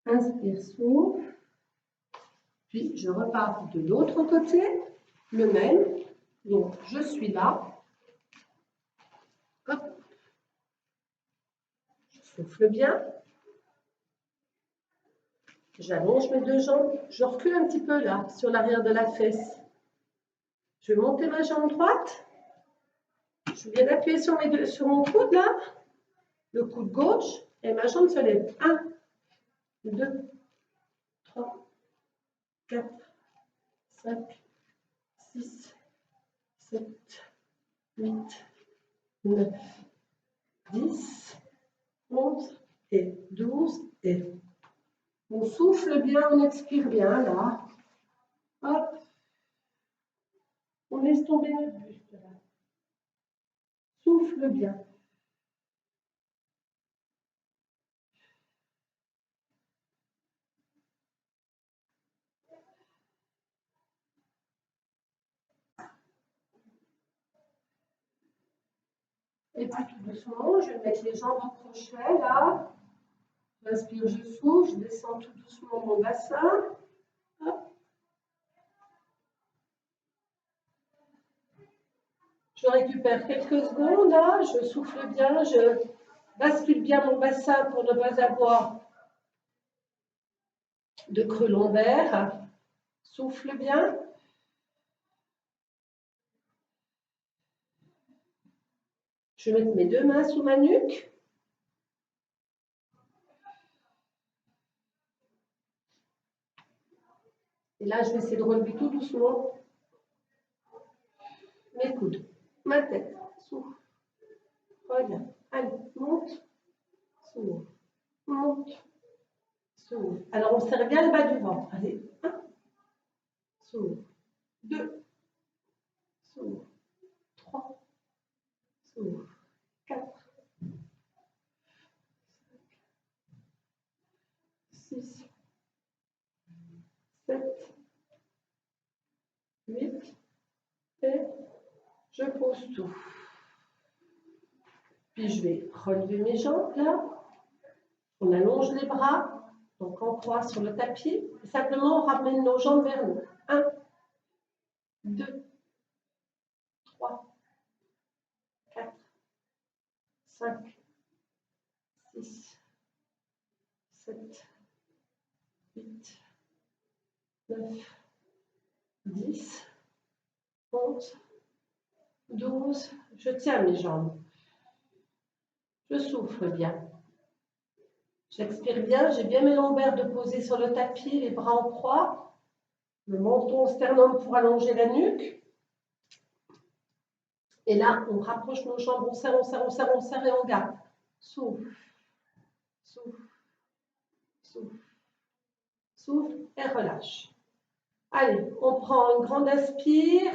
Inspire, souffle. Puis je repars de l'autre côté, le même. Donc je suis là. Hop. Je souffle bien. J'allonge mes 2 jambes. Je recule un petit peu là, sur l'arrière de la fesse. Je vais monter ma jambe droite. Je viens d'appuyer sur mon coude là. Le coude gauche. Et ma jambe se lève. 1, 2, 3, 4, 5, 6, 7, 8, 9, 10, 11 et 12 et on souffle bien, on expire bien là. Hop. On laisse tomber notre buste là. Souffle bien. Et puis tout doucement, je vais mettre les jambes au crochet là. J'inspire, je souffle, je descends tout doucement mon bassin. Hop. Je récupère quelques secondes là, je souffle bien, je bascule bien mon bassin pour ne pas avoir de creux lombaire. Souffle bien. Je vais mettre mes 2 mains sous ma nuque. Et là, je vais essayer de relever tout doucement mes coudes, ma tête. Souffle. Reviens. Allez, monte. Souffle. Monte. Souffle. Alors, on serre bien le bas du ventre. Allez. 1. Souffle. 2. Souffle. 3. Souffle. 4. 6. 7. 8. Et je pose tout. Puis je vais relever mes jambes là. On allonge les bras, donc en croix sur le tapis. Et simplement, on ramène nos jambes vers nous. 1, 2, 3, 4, 5, 6, 7, 8, 9, 10, 11, 12. Je tiens mes jambes. Je souffle bien. J'expire bien, j'ai bien mes lombaires de poser sur le tapis, les bras en croix, le menton au sternum pour allonger la nuque. Et là, on rapproche nos jambes, on serre, on serre, on serre, on serre et on garde. Souffle, souffle, souffle, souffle et relâche. Allez, on prend une grande inspire,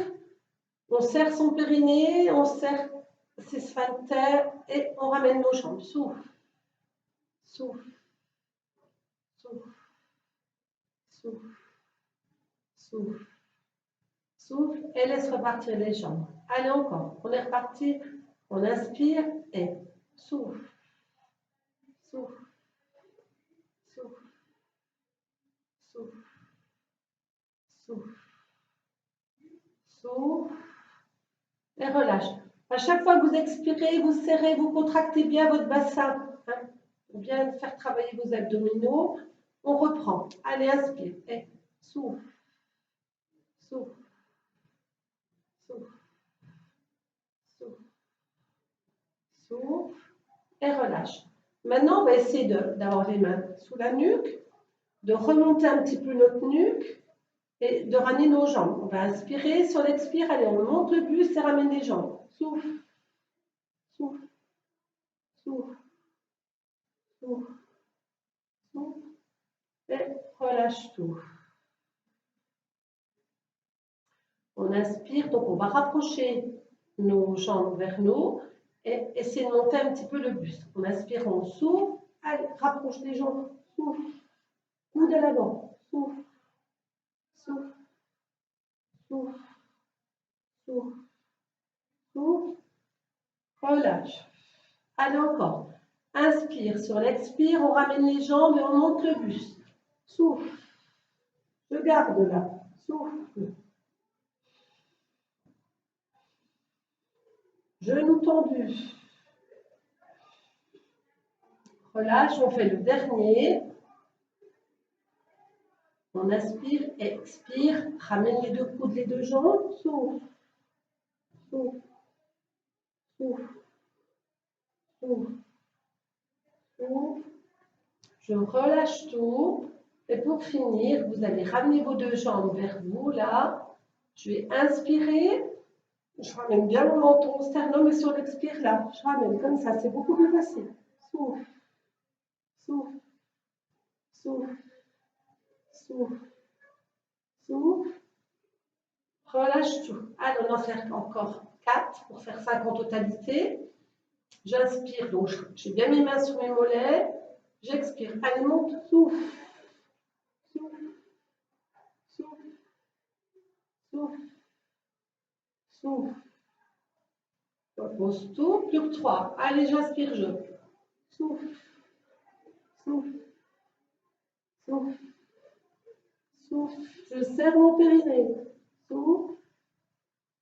on serre son périnée, on serre ses sphincters et on ramène nos jambes. Souffle, souffle, souffle, souffle, souffle, souffle et laisse repartir les jambes. Allez encore, on est reparti, on inspire et souffle, souffle, souffle, souffle, souffle, souffle et relâche. À chaque fois que vous expirez, vous serrez, vous contractez bien votre bassin pour bien faire travailler vos abdominaux. On reprend. Allez, inspire et souffle, souffle, souffle, souffle, souffle et relâche. Maintenant, on va essayer d'avoir les mains sous la nuque, de remonter un petit peu notre nuque et de ramener nos jambes. On va inspirer, sur l'expire, allez, on monte le buste et ramène les jambes. Souffle, souffle, souffle, souffle, souffle, et relâche tout. On inspire, donc on va rapprocher nos jambes vers nous et essayer de monter un petit peu le buste. On inspire, on souffle, allez, rapproche les jambes, souffle, coude à l'avant, souffle, souffle, souffle, souffle, souffle, relâche. Allez encore. Inspire, sur l'expire, on ramène les jambes et on monte le buste. Souffle. Je garde là. Souffle. Genoux tendus. Relâche, on fait le dernier. On inspire, expire, ramène les deux coudes, les deux jambes. Souffle. Souffle. Souffle. Souffle. Souffle. Je relâche tout. Et pour finir, vous allez ramener vos deux jambes vers vous, là. Je vais inspirer. Je ramène bien mon menton au sternum et sur l'expire, là. Je ramène comme ça, c'est beaucoup plus facile. Souffle. Souffle. Souffle. Souffle. Souffle. Relâche tout. Allez, on en fait encore 4 pour faire 5 en totalité. J'inspire, donc j'ai bien mes mains sur mes mollets. J'expire. Allez, monte. Souffle. Souffle. Souffle. Souffle. Souffle. Je repose tout. Plus que 3. Allez, j'inspire, je. Souffle. Souffle. Souffle. Souffle. Je serre mon périnée. Souffle.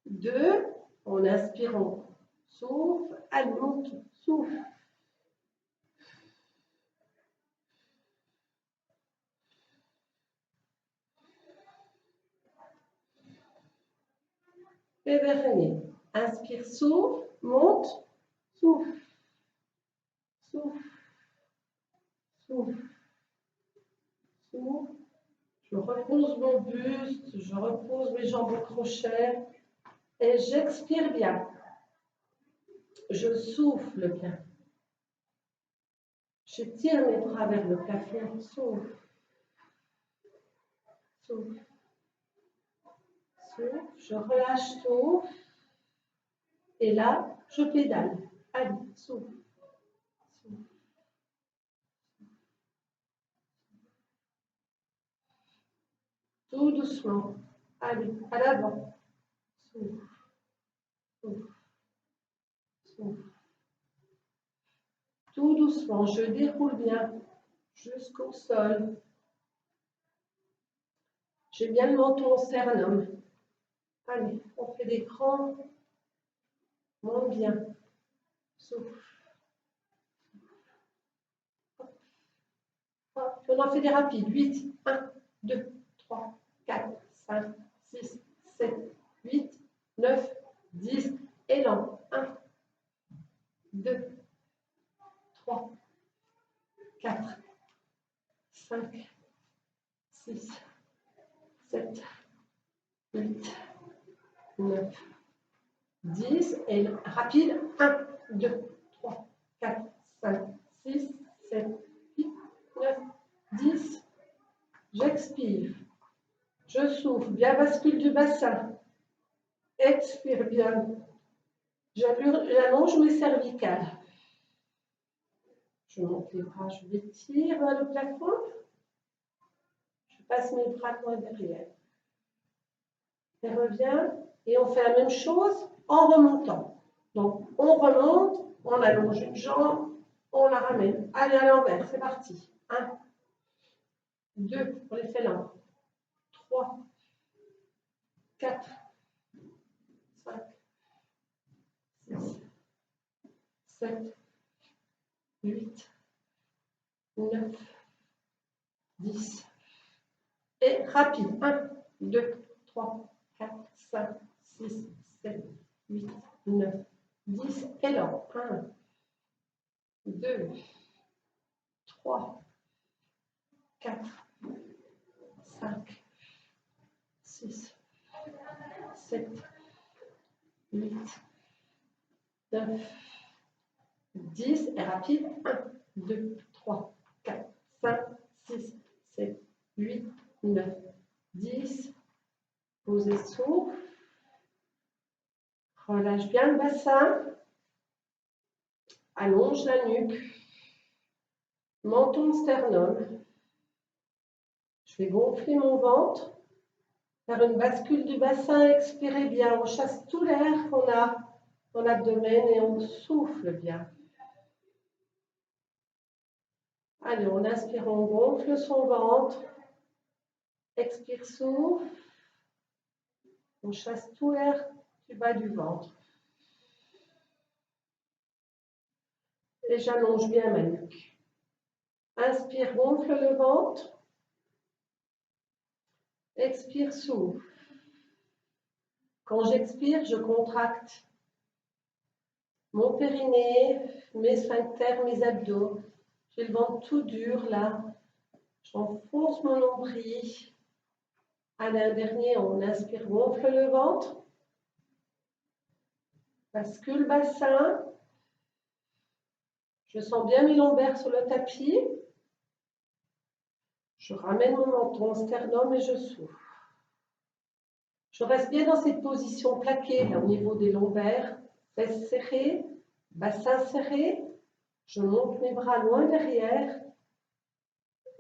2. En inspirant. Souffle. Allez, monte. Souffle. Et dernier. Inspire, souffle, monte, souffle, souffle, souffle, souffle. Je repose mon buste, je repose mes jambes au crochet et j'expire bien. Je souffle bien. Je tire mes bras vers le plafond, souffle, souffle, souffle. Je relâche tout et là, je pédale. Allez, souffle, souffle. Tout doucement. Allez, à l'avant. Souffle, souffle, souffle. Tout doucement, je déroule bien jusqu'au sol. J'ai bien le menton au sternum. Allez, on fait des crans. Monte bien. Souffle. Hop. On en fait des rapides. 8, 1, 2, 3, 4, 5, 6, 7, 8, 9, 10. Élan. 1, 2, 3, 4, 5, 6, 7, 8, 9, 10. Et rapide. 1, 2, 3, 4, 5, 6, 7, 8, 9, 10. J'expire. Je souffle. Bien bascule du bassin. Expire bien. J'allonge mes cervicales. Je monte les bras, je l'étire vers le plafond. Je passe mes bras loin derrière. Et revient. Et on fait la même chose en remontant. Donc, on remonte, on allonge une jambe, on la ramène. Allez, à l'envers, c'est parti. 1, 2, on les fait là. 3, 4, 5, 6, 7, 8, 9, 10. Et rapide. 1, 2, 3, 4, 5, 6, 7, 8, 9, 10. Et là, 1, 2, 3, 4, 5, 6, 7, 8, 9, 10. Et rapide. 1, 2, 3, 4, 5, 6, 7, 8, 9, 10. Posez souffle. Relâche bien le bassin. Allonge la nuque. Menton, sternum. Je vais gonfler mon ventre. Faire une bascule du bassin. Expirez bien. On chasse tout l'air qu'on a dans l'abdomen et on souffle bien. Allez, on inspire, on gonfle son ventre. Expire, souffle. On chasse tout l'air du bas du ventre. Et j'allonge bien ma nuque. Inspire, gonfle le ventre. Expire, souffle. Quand j'expire, je contracte mon périnée, mes sphincters, mes abdos. J'ai le ventre tout dur là. J'enfonce mon nombril. Allez, un dernier, on inspire, gonfle le ventre. Bascule bassin. Je sens bien mes lombaires sur le tapis. Je ramène mon menton, sternum et je souffle. Je reste bien dans cette position plaquée là, au niveau des lombaires. Fesses serrées, bassin serré. Je monte mes bras loin derrière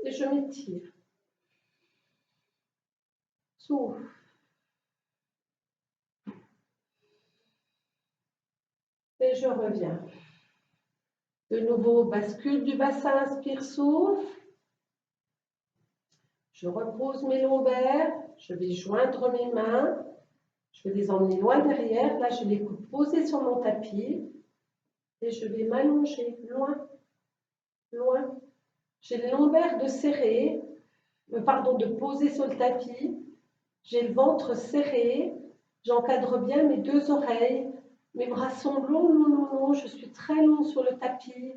et je m'étire. Souffle. Et je reviens. De nouveau, bascule du bassin, inspire, souffle. Je repose mes lombaires. Je vais joindre mes mains. Je vais les emmener loin derrière. Là, je les coude posés sur mon tapis. Et je vais m'allonger loin, loin. J'ai les lombaires de serrer, de poser sur le tapis. J'ai le ventre serré. J'encadre bien mes deux oreilles. Mes bras sont longs, longs, longs, longs. Je suis très long sur le tapis.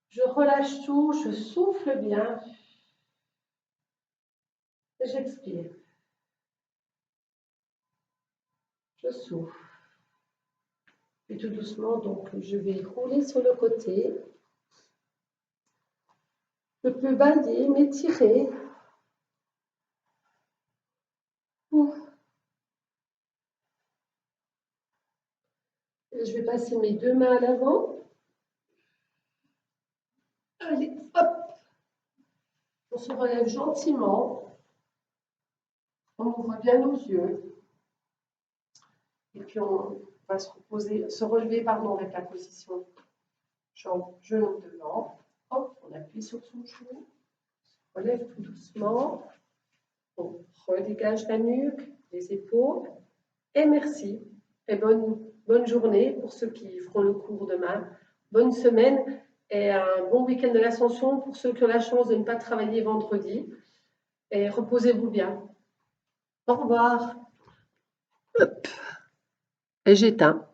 Je relâche tout. Je souffle bien. Et j'expire. Je souffle. Puis tout doucement, donc, je vais rouler sur le côté. Je peux bailler, m'étirer. Et je vais passer mes deux mains à l'avant. Allez, hop. On se relève gentiment. On ouvre bien nos yeux. Et puis on va se relever avec la position genou devant. Hop, on appuie sur son genou. On se relève tout doucement. On redégage la nuque, les épaules. Et merci. Et bonne journée pour ceux qui feront le cours demain. Bonne semaine et un bon week-end de l'Ascension pour ceux qui ont la chance de ne pas travailler vendredi. Et reposez-vous bien. Au revoir. Hop. Et j'éteins.